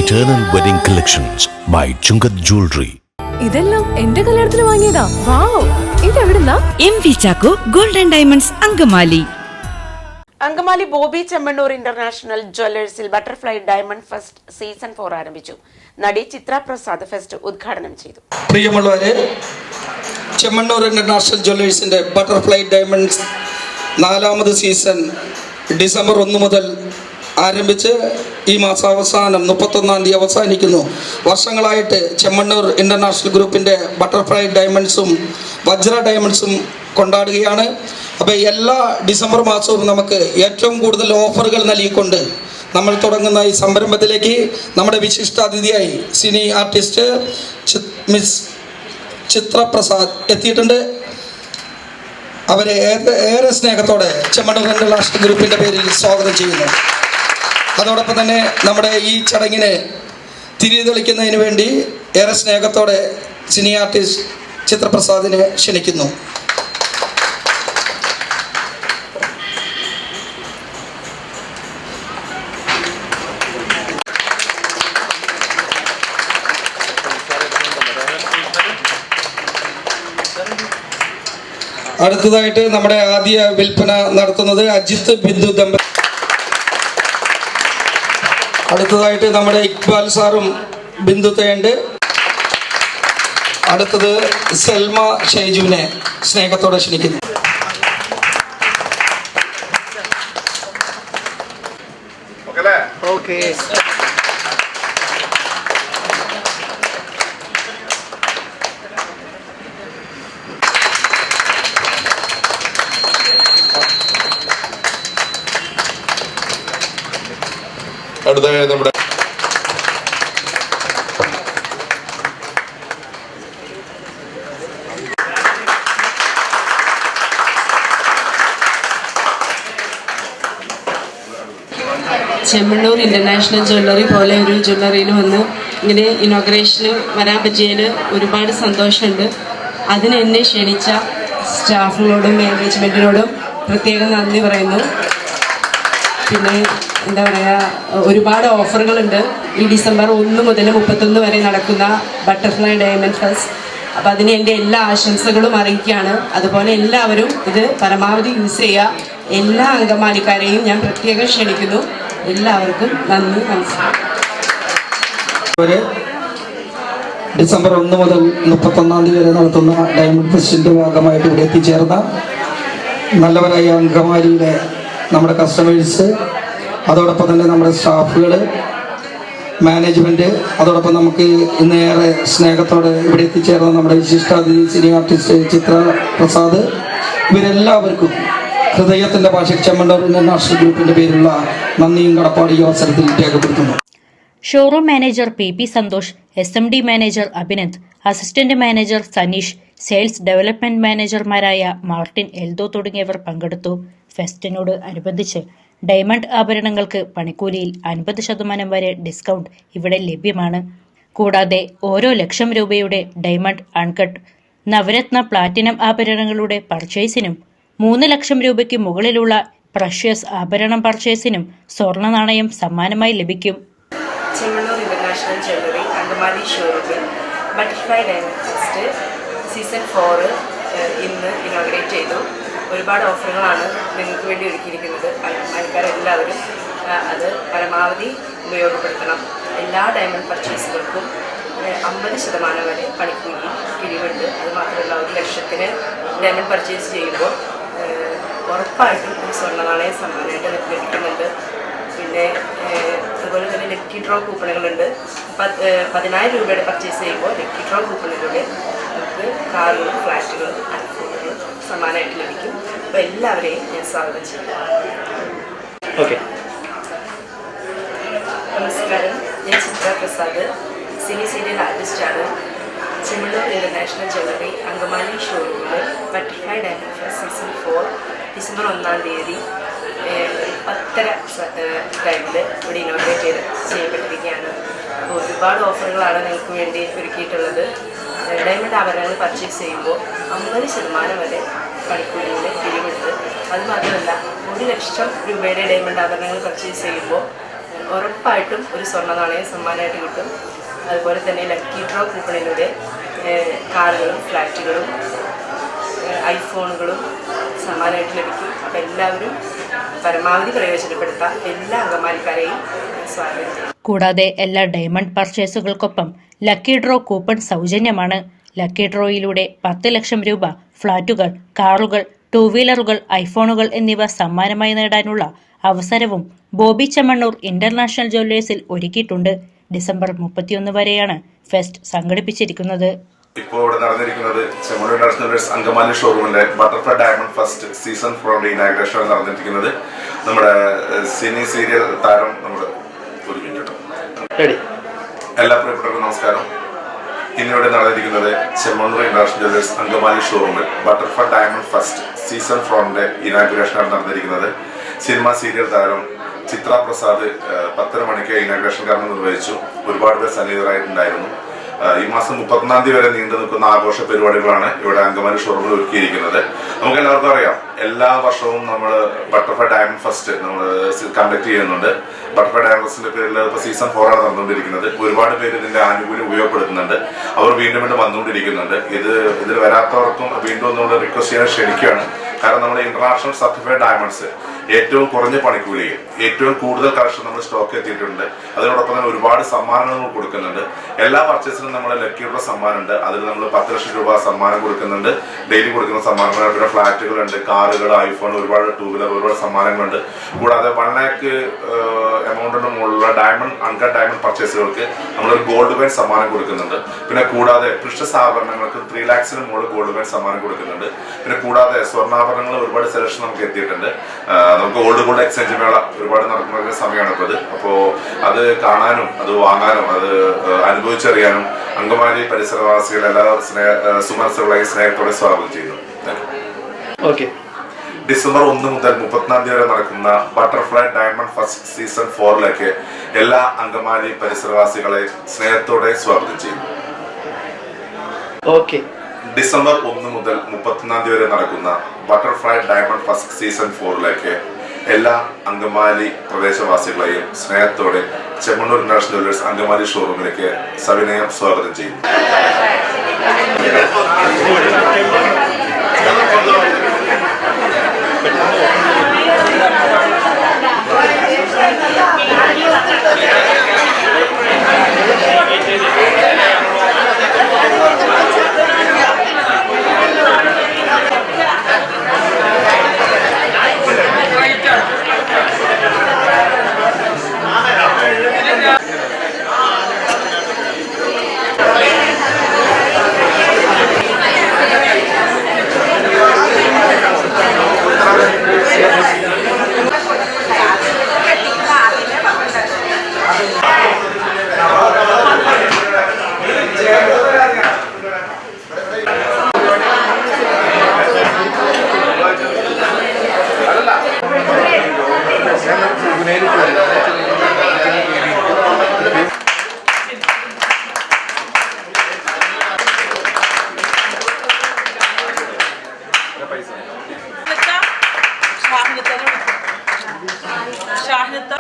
Eternal Wedding Collections by Chungat Jewelry. ഇതെല്ലാം എന്റെ കല്യാണത്തിന് വാങ്ങിയതാ. വാവ്, ഇതെവിടുന്നാ? MV Chacko golden diamonds Angamaly. Angamaly Boby Chemmanur international ജ്വല്ലേഴ്സിൽ ബട്ടർഫ്ലൈ ഡയമണ്ട് ഫെസ്റ്റ് സീസൺ 4 ആരംഭിച്ചു. നടി ചിത്ര പ്രസാദ് ഫെസ്റ്റ് ഉദ്ഘാടനം ചെയ്തു. പ്രിയമുള്ളവരെ, ചെമ്മണ്ണൂർ ഇന്റർനാഷണൽ ജ്വല്ലേഴ്സിന്റെ ബട്ടർഫ്ലൈ ഡയമണ്ട്സ് 4ാമത് സീസൺ ഡിസംബർ 1 മുതൽ ആരംഭിച്ച് ഈ മാസാവസാനം 31-ാം തീയതി അവസാനിക്കുന്നു. വർഷങ്ങളായിട്ട് ചെമ്മണ്ണൂർ ഇന്റർനാഷണൽ ഗ്രൂപ്പിന്റെ ബട്ടർഫ്ലൈ ഡയമണ്ട്സും വജ്ര ഡയമണ്ട്സും കൊണ്ടാടുകയാണ്. അപ്പോൾ എല്ലാ ഡിസംബർ മാസവും നമുക്ക് ഏറ്റവും കൂടുതൽ ഓഫറുകൾ നൽകിക്കൊണ്ട് നമ്മൾ തുടങ്ങുന്ന ഈ സംരംഭത്തിലേക്ക് നമ്മുടെ വിശിഷ്ടാതിഥിയായി സിനി ആർട്ടിസ്റ്റ് മിസ് ചിത്ര പ്രസാദ് എത്തിയിട്ടുണ്ട്. അവരെ ഏറെ സ്നേഹത്തോടെ ചെമ്മണ്ണൂർ ഇന്റർനാഷണൽ ഗ്രൂപ്പിന്റെ പേരിൽ സ്വാഗതം ചെയ്യുന്നു. അതോടൊപ്പം തന്നെ നമ്മുടെ ഈ ചടങ്ങിനെ തിരിതെളിക്കുന്നതിന് വേണ്ടി ഏറെ സ്നേഹത്തോടെ സിനി ആർട്ടിസ്റ്റ് ചിത്രപ്രസാദിനെ ക്ഷണിക്കുന്നു. അടുത്തതായിട്ട് നമ്മുടെ ആദ്യ വിൽപ്പന നടത്തുന്നത് അജിത്ത് ബിന്ദു ദമ്പതി. അടുത്തതായിട്ട് നമ്മുടെ ഇക്ബാൽ സാറും ബിന്ദുത്തയുണ്ട്. അടുത്തത് സെൽമ ഷൈജുവിനെ സ്നേഹത്തോടെ ക്ഷണിക്കുന്നു. അടുത്തതായി നമ്മുടെ ചെമ്മണ്ണൂർ ഇന്റർനാഷണൽ ജ്വല്ലറി പോലെ ഒരു ജ്വല്ലറിയിൽ വന്ന് ഇങ്ങനെ ഇനോഗ്രേഷന് വരാൻ പറ്റിയതിൽ ഒരുപാട് സന്തോഷമുണ്ട്. അതിന് എന്നെ ക്ഷണിച്ച സ്റ്റാഫിനോടും മാനേജ്മെൻറ്റിനോടും പ്രത്യേകം നന്ദി പറയുന്നു. പിന്നെ എന്താ പറയുക, ഒരുപാട് ഓഫറുകളുണ്ട് ഈ ഡിസംബർ 1 മുതൽ 31 വരെ നടക്കുന്ന ബട്ടർഫ്ലൈ ഡയമണ്ട് ഫെസ്റ്റ്. അപ്പോൾ അതിന് എൻ്റെ എല്ലാ ആശംസകളും അറിയിക്കുകയാണ്. അതുപോലെ എല്ലാവരും ഇത് പരമാവധി യൂസ് ചെയ്യുക. എല്ലാ അങ്കമാലിക്കാരെയും ഞാൻ പ്രത്യേകം ക്ഷണിക്കുന്നു. എല്ലാവർക്കും നന്ദി, നമസ്കാരം. ഡിസംബർ 1 മുതൽ 31-ാം തീയതി വരെ നടത്തുന്ന ഡയമണ്ട് ഫെസ്റ്റിൻ്റെ ഭാഗമായിട്ട് ഇവിടെ എത്തിച്ചേർന്ന നല്ലവരായ അങ്കമാലിയിലെ നമ്മുടെ കസ്റ്റമേഴ്സ്, അതോടൊപ്പം തന്നെ നമ്മുടെ സ്റ്റാഫുകൾ, മാനേജ്മെൻറ്റ്, അതോടൊപ്പം നമുക്ക് ഇന്ന് ഏറെ സ്നേഹത്തോടെ ഇവിടെ എത്തിച്ചേർന്ന നമ്മുടെ വിശിഷ്ടാതിഥി സിനി ആർട്ടിസ്റ്റ് ചിത്ര പ്രസാദ്, ഇവരെല്ലാവർക്കും ഹൃദയത്തിൻ്റെ ഭാഷയിൽ ചെമ്മണ്ണൂർ ഇന്റർനാഷണൽ ഗ്രൂപ്പിൻ്റെ പേരിലുള്ള നന്ദിയും കടപ്പാടും ഈ അവസരത്തിൽ രേഖപ്പെടുത്തുന്നു. Showroom manager P Santhosh, SMD manager Abhinand, assistant manager Saneesh, sales development മാനേജർമാരായ മാർട്ടിൻ, എൽദോ തുടങ്ങിയവർ പങ്കെടുത്തു. ഫെസ്റ്റിനോട് അനുബന്ധിച്ച് ഡയമണ്ട് ആഭരണങ്ങൾക്ക് പണിക്കൂലിയിൽ 50% വരെ ഡിസ്കൗണ്ട് ഇവിടെ ലഭ്യമാണ്. കൂടാതെ ഓരോ ₹1,00,000 ഡയമണ്ട് അൺകട്ട്, നവരത്ന പ്ലാറ്റിനം ആഭരണങ്ങളുടെ പർച്ചേസിനും 3 ലക്ഷം രൂപയ്ക്ക് മുകളിലുള്ള പ്രഷ്യസ് ആഭരണം പർച്ചേസിനും സ്വർണ്ണ നാണയം സമ്മാനമായി ലഭിക്കും. ചെമ്മണ്ണൂർ ഇന്റർനാഷണൽ ജ്വല്ലറി അങ്കമാലി ഷോറൂമിൽ ബട്ടർഫ്ലൈ ഡയമണ്ട് ഫെസ്റ്റ് സീസൺ 4 ഇന്ന് ഇനോഗ്രേറ്റ് ചെയ്തു. ഒരുപാട് ഓഫറുകളാണ് നിങ്ങൾക്ക് വേണ്ടി ഒരുക്കിയിരിക്കുന്നത്. ആൾക്കാരെല്ലാവരും അത് പരമാവധി ഉപയോഗപ്പെടുത്തണം. എല്ലാ ഡയമണ്ട് പർച്ചേസുകൾക്കും 50% വരെ പണിക്കൂലി കിഴിവുണ്ട്. അതുമാത്രമല്ല, 1,00,000 ഡയമണ്ട് പർച്ചേസ് ചെയ്യുമ്പോൾ ഉറപ്പായിട്ടും ഒരു സ്വർണ്ണ നാണയം സമ്മാനമായിട്ട് ലഭിക്കുന്നുണ്ട്. പിന്നെ അതുപോലെ തന്നെ ലക്കി ഡ്രോ കൂപ്പണുകളുണ്ട്. 10,000 രൂപയുടെ പർച്ചേസ് ചെയ്യുമ്പോൾ ലക്കി ഡ്രോ കൂപ്പണിലൂടെ നമുക്ക് കാറുകളും ഫ്ലാറ്റുകളും ഐഫോണുകളും സമ്മാനമായിട്ട് ലഭിക്കും. അപ്പോൾ എല്ലാവരെയും ഞാൻ സ്വാഗതം ചെയ്യും. നമസ്കാരം, ഞാൻ ചിത്ര പ്രസാദ്, സിനി സീരിയൽ ആർട്ടിസ്റ്റാണ്. ചെമ്മണ്ണൂർ ഇന്റർനാഷണൽ ജ്വല്ലറി അങ്കമാലി ഷോറൂമിൽ butterfly diamond fest season 4 December 1-ാം തീയതി 10:30 ടൈമിൽ ഇവിടെ ഇനോഗ്രേറ്റ് ചെയ്യപ്പെട്ടിരിക്കുകയാണ്. അപ്പോൾ ഒരുപാട് ഓഫറുകളാണ് നിങ്ങൾക്ക് വേണ്ടി ഒരുക്കിയിട്ടുള്ളത്. ഡയമണ്ട് ആഭരണങ്ങൾ പർച്ചേസ് ചെയ്യുമ്പോൾ 50% വരെ പണിക്കൂലിയുടെ കിഴിവുണ്ട്. അതുമാത്രമല്ല, 1,00,000 രൂപയുടെ ഡയമണ്ട് ആഭരണങ്ങൾ പർച്ചേസ് ചെയ്യുമ്പോൾ ഉറപ്പായിട്ടും ഒരു സ്വർണ്ണ നാണയം സമ്മാനമായിട്ട് കിട്ടും. അതുപോലെ തന്നെ ലക്കി ഡ്രോ കൂപ്പണിലൂടെ കാറുകളും ഫ്ലാറ്റുകളും ഐഫോണുകളും സമ്മാനമായിട്ട് ലഭിക്കും. അപ്പോൾ എല്ലാവരും പരമാവധി പ്രയോജനപ്പെടുത്താം. എല്ലാ അങ്കമാലിക്കാരെയും സ്വാഗതം ചെയ്യും. കൂടാതെ എല്ലാ ഡയമണ്ട് പർച്ചേസുകൾക്കൊപ്പം ലക്കി ഡ്രോ കൂപ്പൺ സൗജന്യമാണ്. ലക്കി ഡ്രോയിലൂടെ 10 ലക്ഷം രൂപ, ഫ്ളാറ്റുകൾ, കാറുകൾ, 2 വീലറുകൾ, ഐഫോണുകൾ എന്നിവ സമ്മാനമായി നേടാനുള്ള അവസരവും ബോബി ചെമ്മണ്ണൂർ ഇന്റർനാഷണൽ ജ്വല്ലേഴ്സിൽ ഒരുക്കിയിട്ടുണ്ട്. ഡിസംബർ 31 വരെയാണ് ഫെസ്റ്റ് സംഘടിപ്പിച്ചിരിക്കുന്നത്. ഇപ്പോൾ ഇവിടെ നടന്നിരിക്കുന്നത് ചെമ്മണ്ണൂർ ഇന്റർനാഷണൽ ജ്വല്ലേഴ്സ് അങ്കമാലി ഷോറൂമിന്റെ butterfly diamond fest season 4 inauguration നടന്നിരിക്കുന്നത്. നമ്മുടെ സിനി സീരിയൽ താരം നമ്മുടെ എല്ലാ പ്രിയപ്പെട്ടവർക്കും നമസ്കാരം. ഇന്നിവിടെ നടന്നിരിക്കുന്നത് ചെമ്മണ്ണൂർ ഇന്റർനാഷണൽ ജ്വല്ലേഴ്സ് അങ്കമാലി ഷോറൂമിൽ ബട്ടർഫ്ലൈ ഡയമണ്ട് ഫസ്റ്റ് സീസൺ 4 ഇനാഗ്രേഷനാണ് നടന്നിരിക്കുന്നത്. സിനിമ സീരിയൽ താരം ചിത്ര പ്രസാദ് 10:30 മണിക്ക് ഇനാഗ്രേഷൻ കർമ്മം നിർവഹിച്ചു. ഒരുപാട് പേർ സന്നിഹിതരായിട്ടുണ്ടായിരുന്നു. ഈ മാസം 31-ാം തീയതി വരെ നീണ്ടു നിൽക്കുന്ന ആഘോഷ പരിപാടികളാണ് ഇവിടെ അങ്കമാലി ഷോറൂമിൽ ഒരുക്കിയിരിക്കുന്നത്. നമുക്ക് എല്ലാവർക്കും അറിയാം, എല്ലാ വർഷവും നമ്മൾ ബട്ടർഫ്ലൈ ഡയമണ്ട് ഫസ്റ്റ് നമ്മൾ കണ്ടക്ട് ചെയ്യുന്നുണ്ട്. ബട്ടർഫ്ലൈ ഡയമണ്ട് ഫസ്റ്റിന്റെ പേരിൽ ഇപ്പോൾ സീസൺ 4 ആണ് നടന്നുകൊണ്ടിരിക്കുന്നത്. ഒരുപാട് പേര് ഇതിന്റെ ആനുകൂല്യം ഉപയോഗപ്പെടുത്തുന്നുണ്ട്. അവർ വീണ്ടും വീണ്ടും വന്നുകൊണ്ടിരിക്കുന്നുണ്ട്. ഇതിൽ വരാത്തവർക്കും വീണ്ടും ഒന്നുകൂടെ റിക്വസ്റ്റ് ചെയ്യാൻ ക്ഷണിക്കുകയാണ്. കാരണം നമ്മുടെ ഇന്റർനാഷണൽ സർട്ടിഫൈഡ് ഡയമണ്ട്സ് ഏറ്റവും കുറഞ്ഞ പണിക്കൂലിയിൽ ഏറ്റവും കൂടുതൽ കളക്ഷൻ നമ്മൾ സ്റ്റോക്ക് എത്തിയിട്ടുണ്ട്. അതിനോടൊപ്പം തന്നെ ഒരുപാട് സമ്മാനങ്ങൾ കൊടുക്കുന്നുണ്ട്. എല്ലാ പർച്ചേസിനും നമ്മൾ ലക്കിയുള്ള സമ്മാനമുണ്ട്. അതിൽ നമ്മൾ 10 ലക്ഷം രൂപ സമ്മാനം കൊടുക്കുന്നുണ്ട്. ഡെയിലി കൊടുക്കുന്ന സമ്മാനങ്ങൾ, പിന്നെ ഫ്ലാറ്റുകളുണ്ട്, കാറുകൾ, ഐഫോൺ, ഒരുപാട് 2 വീലർ, ഒരുപാട് സമ്മാനങ്ങളുണ്ട്. കൂടാതെ 1 lakh എമൗണ്ടിന് മുകളിലുള്ള ഡയമണ്ട് അൺകട്ട് ഡയമണ്ട് പർച്ചേസുകൾക്ക് നമ്മളൊരു ഗോൾഡ് കോയിൻ സമ്മാനം കൊടുക്കുന്നുണ്ട്. പിന്നെ കൂടാതെ പ്രഷ്യസ് ആഭരണങ്ങൾക്ക് 3 lakhs മുകളിൽ ഗോൾഡ് കോയിൻ സമ്മാനം കൊടുക്കുന്നുണ്ട്. പിന്നെ കൂടാതെ സ്വർണ്ണാഭരണങ്ങൾ ഒരുപാട് സെലക്ഷൻ നമുക്ക് എത്തിയിട്ടുണ്ട്. നമുക്ക് ഓൾഡ് ഗോൾഡ് എക്സ്ചേഞ്ച് മേള ഒരുപാട് നടക്കുന്ന സമയമാണ് ഇപ്പോൾ ഇത്. അപ്പോൾ അത് കാണാനും അത് വാങ്ങാനും അത് അനുഭവിച്ചറിയാനും അങ്കമാലി പരിസരവാസികൾ എല്ലാ സുമനസ്സുകളായി സ്നേഹത്തോടെ സ്വാഗതം ചെയ്യുന്നു. ഡിസംബർ 1 മുതൽ 30-ാം തീയതി വരെ നടക്കുന്ന ബട്ടർഫ്ലൈ ഡയമണ്ട് ഫസ്റ്റ് സീസൺ 4 എല്ലാ അങ്കമാലി പരിസരവാസികളെ സ്നേഹത്തോടെ സ്വാഗതം ചെയ്യുന്നു. ഡിസംബർ 1 മുതൽ 31-ാം തീയതി വരെ നടക്കുന്ന ബട്ടർഫ്ലൈ ഡയമണ്ട് ഫസ്റ്റ് സീസൺ 4 എല്ലാ അങ്കമാലി പ്രദേശവാസികളെയും സ്നേഹത്തോടെ ചെമ്മണ്ണൂർ ഇന്റർനാഷണൽ ജ്വല്ലേഴ്സ് അങ്കമാലി ഷോറൂമിലേക്ക് സവിനയം സ്വാഗതം ചെയ്യുന്നു. ഷാഹിനത്ത